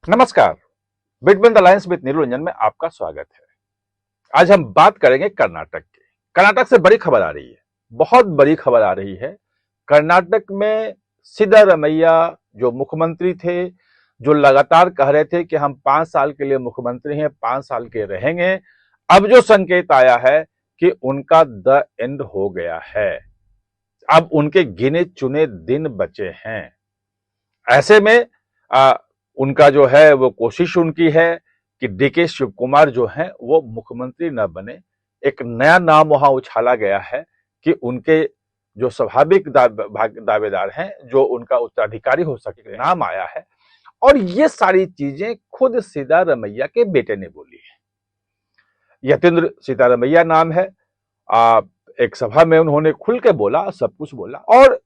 नमस्कार। Between the lines with नीलरंजन में आपका स्वागत है। आज हम बात करेंगे कर्नाटक की। कर्नाटक से बड़ी खबर आ रही है, बहुत बड़ी खबर आ रही है। कर्नाटक में सिद्धारमैया जो मुख्यमंत्री थे, जो लगातार कह रहे थे कि हम 5 साल के लिए मुख्यमंत्री हैं, 5 साल के रहेंगे, अब जो संकेत आया है कि उनका द एंड हो गया है। अब उनके गिने चुने दिन बचे हैं। ऐसे में आ, उनका जो है वो कोशिश उनकी है कि डीके शिव कुमार जो है वो मुख्यमंत्री न बने। एक नया नाम वहां उछाला गया है कि उनके जो स्वाभाविक दावेदार हैं, जो उनका उत्तराधिकारी हो सके, नाम आया है। और ये सारी चीजें खुद सिद्धारमैया के बेटे ने बोली है। यतीन्द्र सिद्धारमैया नाम है। एक सभा में उन्होंने खुल के बोला, सब कुछ बोला। और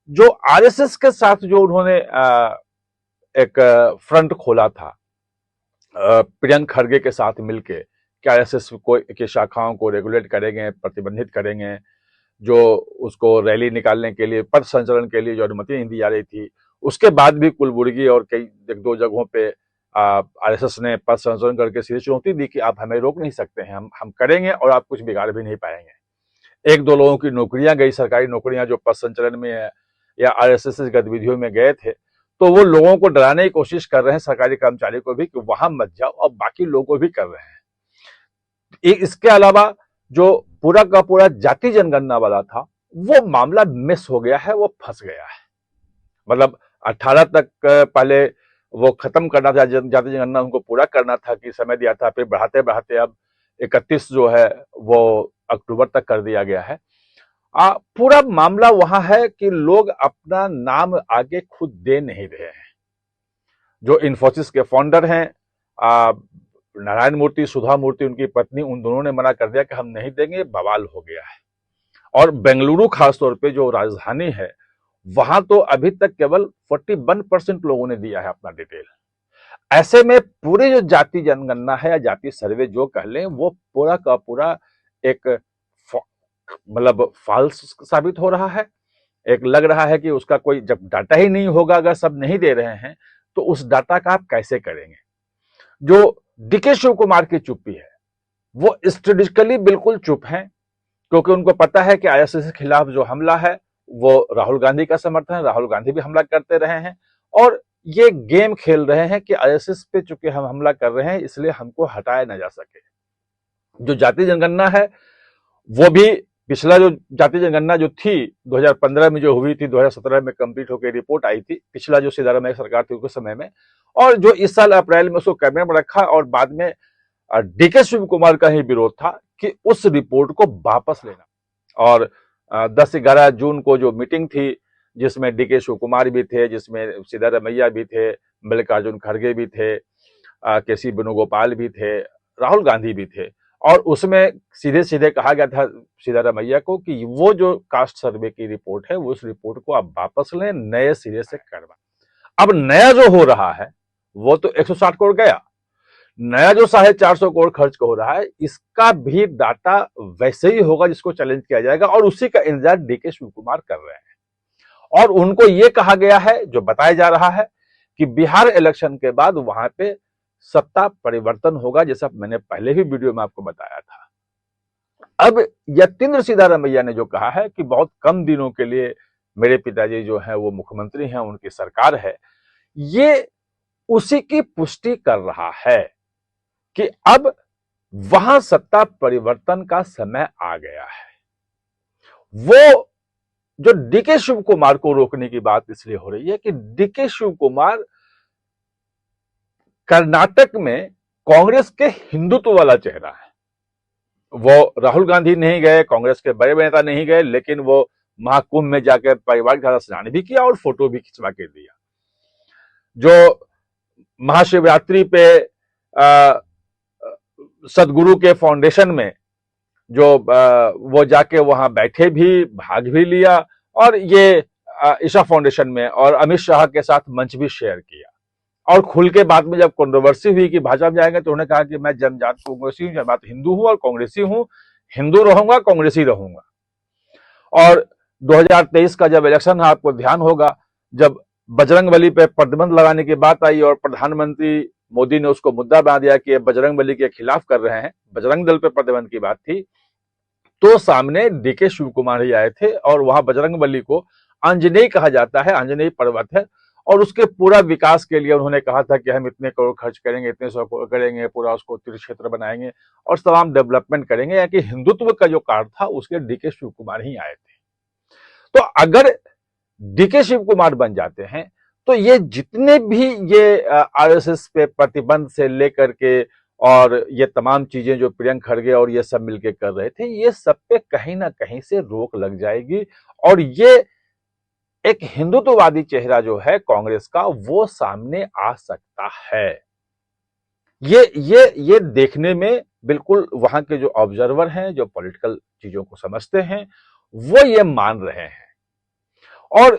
जो आरएसएस के साथ जो उन्होंने एक फ्रंट खोला था प्रियंक खड़गे के साथ मिलके कि आरएसएस को की शाखाओं को रेगुलेट करेंगे, प्रतिबंधित करेंगे, जो उसको रैली निकालने के लिए, पथ संचलन के लिए जो अनुमति नहीं दी जा रही थी, उसके बाद भी कुलबुर्गी और कई एक दो जगहों पे आरएसएस ने पथ संचलन करके सीधे चुनौती दी कि आप हमें रोक नहीं सकते हैं, हम करेंगे और आप कुछ बिगाड़ भी नहीं पाएंगे। एक दो लोगों की नौकरियां गई, सरकारी नौकरियां, जो पथ संचलन में या आरएसएस गतिविधियों में गए थे। तो वो लोगों को डराने की कोशिश कर रहे हैं, सरकारी कर्मचारी को भी, कि वहां मत जाओ, और बाकी लोगों को भी कर रहे हैं। इसके अलावा जो पूरा का पूरा जाति जनगणना वाला था, वो मामला मिस हो गया है, वो फंस गया है। मतलब 18 तक पहले वो खत्म करना था, जाति जनगणना उनको पूरा करना था कि समय दिया था, फिर बढ़ाते बढ़ाते अब 31 जो है वो अक्टूबर तक कर दिया गया है। पूरा मामला वहां है कि लोग अपना नाम आगे खुद दे नहीं रहे हैं। जो इन्फोसिस के फाउंडर हैं नारायण मूर्ति, सुधा मूर्ति, उनकी पत्नी, उन दोनों ने मना कर दिया कि हम नहीं देंगे, बवाल हो गया है। और बेंगलुरु खासतौर पे जो राजधानी है, वहां तो अभी तक केवल 41% लोगों ने दिया है अपना डिटेल। ऐसे में पूरी जो जाति जनगणना है या जाति सर्वे जो कह लें, वो पूरा का पूरा एक मतलब फॉल्स साबित हो रहा है। एक लग रहा है कि उसका कोई, जब डाटा ही नहीं होगा, अगर सब नहीं दे रहे हैं, तो उस डाटा का आप कैसे करेंगे। जो डीके शिव कुमार की चुप्पी है, वो स्ट्रेटेजिकली बिल्कुल चुप हैं, क्योंकि उनको पता है कि आईएसआई के खिलाफ जो हमला है वो राहुल गांधी का समर्थन है, राहुल गांधी भी हमला करते रहे हैं, और ये गेम खेल रहे हैं कि आईएसआई पे चूंकि हम हमला कर रहे हैं, इसलिए हमको हटाया ना जा सके। जो जाति जनगणना है, वो भी पिछला जो जाति जनगणना जो थी 2015 में जो हुई थी, 2017 में कंप्लीट होकर रिपोर्ट आई थी, पिछला जो सिद्धारमैया सरकार थी उस समय में, और जो इस साल अप्रैल में उसको कैबिनेट में रखा, और बाद में डीके शिव कुमार का ही विरोध था कि उस रिपोर्ट को वापस लेना। और 10-11 जून को जो मीटिंग थी, जिसमें डीके शिव कुमार भी थे, जिसमें सिद्धारमैया भी थे, मल्लिकार्जुन खड़गे भी थे, केसी वेणुगोपाल भी थे, राहुल गांधी भी थे, और उसमें सीधे सीधे कहा गया था सिद्धारमैया को कि वो जो कास्ट सर्वे की रिपोर्ट है, वो उस रिपोर्ट को आप वापस लें, नए सिरे से करवा। अब नया जो हो रहा है वो तो 160 करोड़ गया, नया जो 450 करोड़ खर्च हो रहा है, इसका भी डाटा वैसे ही होगा जिसको चैलेंज किया जाएगा, और उसी का इंतजार डीके शिव कुमार कर रहे हैं। और उनको यह कहा गया है, जो बताया जा रहा है, कि बिहार इलेक्शन के बाद वहां पे सत्ता परिवर्तन होगा, जैसा मैंने पहले भी वीडियो में आपको बताया था। अब यतीन्द्र सिद्धारमैया ने जो कहा है कि बहुत कम दिनों के लिए मेरे पिताजी जो है वो मुख्यमंत्री हैं, उनकी सरकार है, ये उसी की पुष्टि कर रहा है कि अब वहां सत्ता परिवर्तन का समय आ गया है। वो जो डीके शिव कुमार को रोकने की बात इसलिए हो रही है कि डीके शिव कुमार कर्नाटक में कांग्रेस के हिंदुत्व वाला चेहरा है। वो राहुल गांधी नहीं गए, कांग्रेस के बड़े नेता नहीं गए, लेकिन वो महाकुंभ में जाकर परिवार के साथ स्नान भी किया और फोटो भी खिंचवा के दिया। जो महाशिवरात्रि पे सदगुरु के फाउंडेशन में जो वो जाके वहां बैठे भी, भाग भी लिया, और ये ईशा फाउंडेशन में और अमित शाह के साथ मंच भी शेयर किया। और खुल के बाद में जब कंट्रोवर्सी हुई कि भाजपा में जाएंगे, तो उन्होंने कहा कि मैं जनजात कांग्रेसी हूं, जनजात हिंदू हूं और कांग्रेसी हूं, हिंदू रहूंगा, कांग्रेसी रहूंगा। और 2023 का जब इलेक्शन है, आपको ध्यान होगा, जब बजरंगबली पे प्रतिबंध लगाने की बात आई और प्रधानमंत्री मोदी ने उसको मुद्दा बना दिया कि ये बजरंगबली के खिलाफ कर रहे हैं, बजरंग दल पे प्रतिबंध की बात थी, तो सामने डीके शिव कुमार ही आए थे और वहां बजरंगबली को आंजनेय कहा जाता है, आंजनेय पर्वत है, और उसके पूरा विकास के लिए उन्होंने कहा था कि हम इतने करोड़ खर्च करेंगे, इतने सौ करोड़ करेंगे, पूरा उसको तीर्थ क्षेत्र बनाएंगे और तमाम डेवलपमेंट करेंगे, या कि हिंदुत्व का जो कार्ड था उसके डीके शिव कुमार ही आए थे। तो अगर डीके शिव कुमार बन जाते हैं तो ये जितने भी ये आरएसएस पे प्रतिबंध से लेकर के और ये तमाम चीजें जो प्रियंक खड़गे और ये सब मिलके कर रहे थे, ये सब पे कहीं ना कहीं से रोक लग जाएगी और ये एक हिंदुत्ववादी चेहरा जो है कांग्रेस का वो सामने आ सकता है। ये देखने में बिल्कुल वहां के जो ऑब्जर्वर हैं, जो पॉलिटिकल चीजों को समझते हैं, वो ये मान रहे हैं। और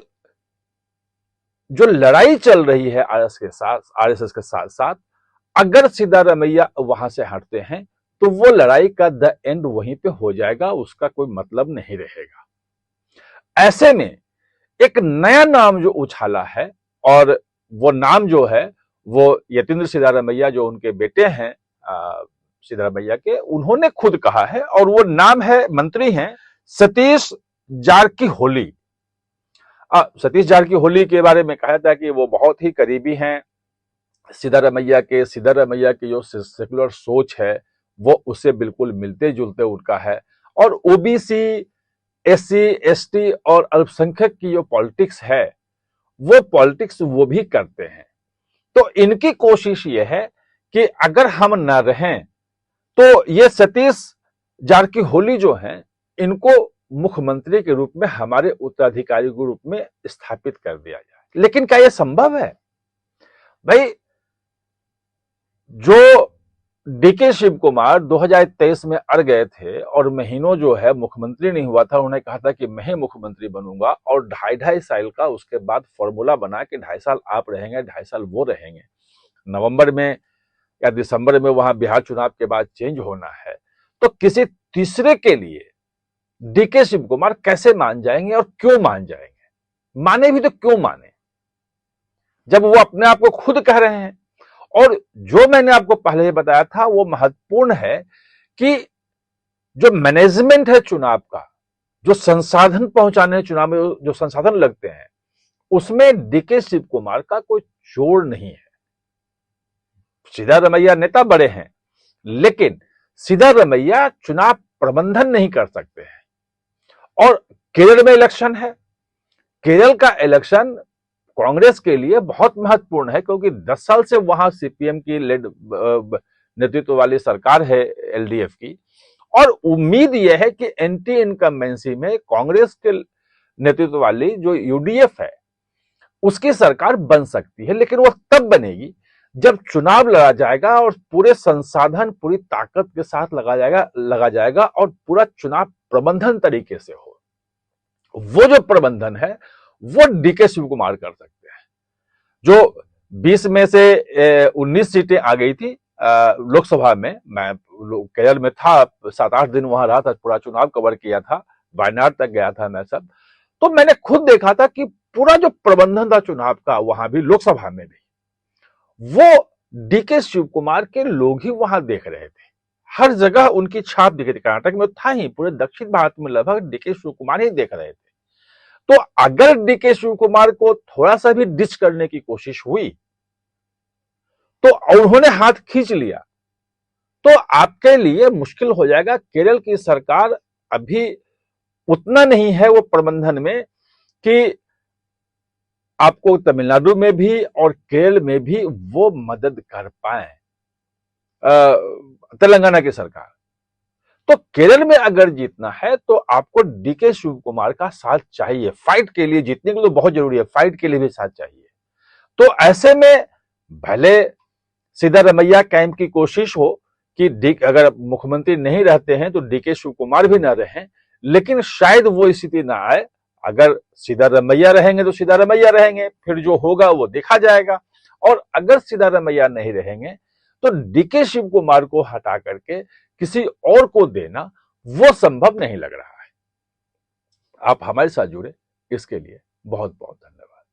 जो लड़ाई चल रही है आरएसएस के साथ साथ, अगर सिद्धारमैया वहां से हटते हैं तो वो लड़ाई का द एंड वहीं पे हो जाएगा, उसका कोई मतलब नहीं रहेगा। ऐसे में एक नया नाम जो उछाला है, और वो नाम जो है वो यतीन्द्र सिद्धारमैया जो उनके बेटे हैं सिद्धारमैया के, उन्होंने खुद कहा है, और वो नाम है, मंत्री हैं सतीश जारकीहोली। सतीश जारकीहोली के बारे में कहा था कि वो बहुत ही करीबी हैं सिद्धारमैया की जो सेकुलर सोच है वो उससे बिल्कुल मिलते जुलते उनका है, और ओबीसी, एससी, एसटी और अल्पसंख्यक की जो पॉलिटिक्स है वो पॉलिटिक्स वो भी करते हैं। तो इनकी कोशिश ये है कि अगर हम न रहें तो ये सतीश जारकीहोली जो हैं इनको मुख्यमंत्री के रूप में, हमारे उत्तराधिकारी के रूप में स्थापित कर दिया जाए। लेकिन क्या यह संभव है? भाई, जो डीके शिव कुमार 2023 में अड़ गए थे और महीनों जो है मुख्यमंत्री नहीं हुआ था, उन्होंने कहा था कि मैं ही मुख्यमंत्री बनूंगा, और 2.5 साल का उसके बाद फॉर्मूला बना कि 2.5 साल आप रहेंगे, 2.5 साल वो रहेंगे। नवंबर में या दिसंबर में वहां बिहार चुनाव के बाद चेंज होना है, तो किसी तीसरे के लिए डीके शिव कुमार कैसे मान जाएंगे और क्यों मान जाएंगे? माने भी तो क्यों माने जब वो अपने आप को खुद कह रहे हैं। और जो मैंने आपको पहले ही बताया था वो महत्वपूर्ण है कि जो मैनेजमेंट है चुनाव का, जो संसाधन पहुंचाने चुनाव में जो संसाधन लगते हैं, उसमें डीके शिव कुमार का कोई जोड़ नहीं है। सिद्धारमैया नेता बड़े हैं, लेकिन सिद्धारमैया चुनाव प्रबंधन नहीं कर सकते हैं। और केरल में इलेक्शन है, केरल का इलेक्शन कांग्रेस के लिए बहुत महत्वपूर्ण है, क्योंकि 10 साल से वहां सीपीएम की लेड नेतृत्व वाली सरकार है, एलडीएफ की, और उम्मीद यह है कि एंटी इनकम्बेंसी में कांग्रेस के नेतृत्व वाली जो यूडीएफ है उसकी सरकार बन सकती है। लेकिन वो तब बनेगी जब चुनाव लड़ा जाएगा और पूरे संसाधन पूरी ताकत के साथ लगा जाएगा और पूरा चुनाव प्रबंधन तरीके से हो। वो जो प्रबंधन है वो डीके शिव कुमार कर सकते हैं। जो 20 में से 19 सीटें आ गई थी लोकसभा में, मैं केरल में था, 7-8 दिन वहां रहा था, पूरा चुनाव कवर किया था, वायनाड तक गया था मैं सब, तो मैंने खुद देखा था कि पूरा जो प्रबंधन था चुनाव का वहां भी, लोकसभा में भी, वो डीके शिव कुमार के लोग ही वहां देख रहे थे। हर जगह उनकी छाप दिख रही थी, कर्नाटक में था ही, पूरे दक्षिण भारत में लगभग डीके शिव कुमार ही देख रहे थे। तो अगर डीके शिव कुमार को थोड़ा सा भी डिच करने की कोशिश हुई तो उन्होंने हाथ खींच लिया तो आपके लिए मुश्किल हो जाएगा। केरल की सरकार अभी उतना नहीं है वो प्रबंधन में कि आपको तमिलनाडु में भी और केरल में भी वो मदद कर पाए, तेलंगाना की सरकार। तो केरल में अगर जीतना है तो आपको डीके शिव कुमार का साथ चाहिए फाइट के लिए। जीतने के लिए तो बहुत जरूरी है, फाइट के लिए भी साथ चाहिए। तो ऐसे में भले सिद्धारमैया कैंप की कोशिश हो कि अगर मुख्यमंत्री नहीं रहते हैं तो डीके शिव कुमार भी ना रहें, लेकिन शायद वो स्थिति ना आए। अगर सिद्धारमैया रहेंगे तो सिद्धारमैया रहेंगे, फिर जो होगा वो देखा जाएगा। और अगर सिद्धारमैया नहीं रहेंगे तो डीके शिव कुमार को हटा करके किसी और को देना वो संभव नहीं लग रहा है। आप हमारे साथ जुड़े इसके लिए बहुत बहुत धन्यवाद।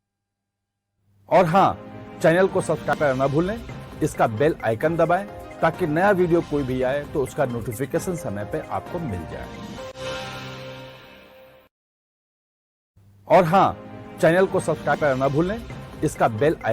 और हाँ, चैनल को सब्सक्राइब करना ना भूलें, इसका बेल आइकन दबाएं ताकि नया वीडियो कोई भी आए तो उसका नोटिफिकेशन समय पे आपको मिल जाए। और हाँ, चैनल को सब्सक्राइब करना ना भूलें, इसका बेल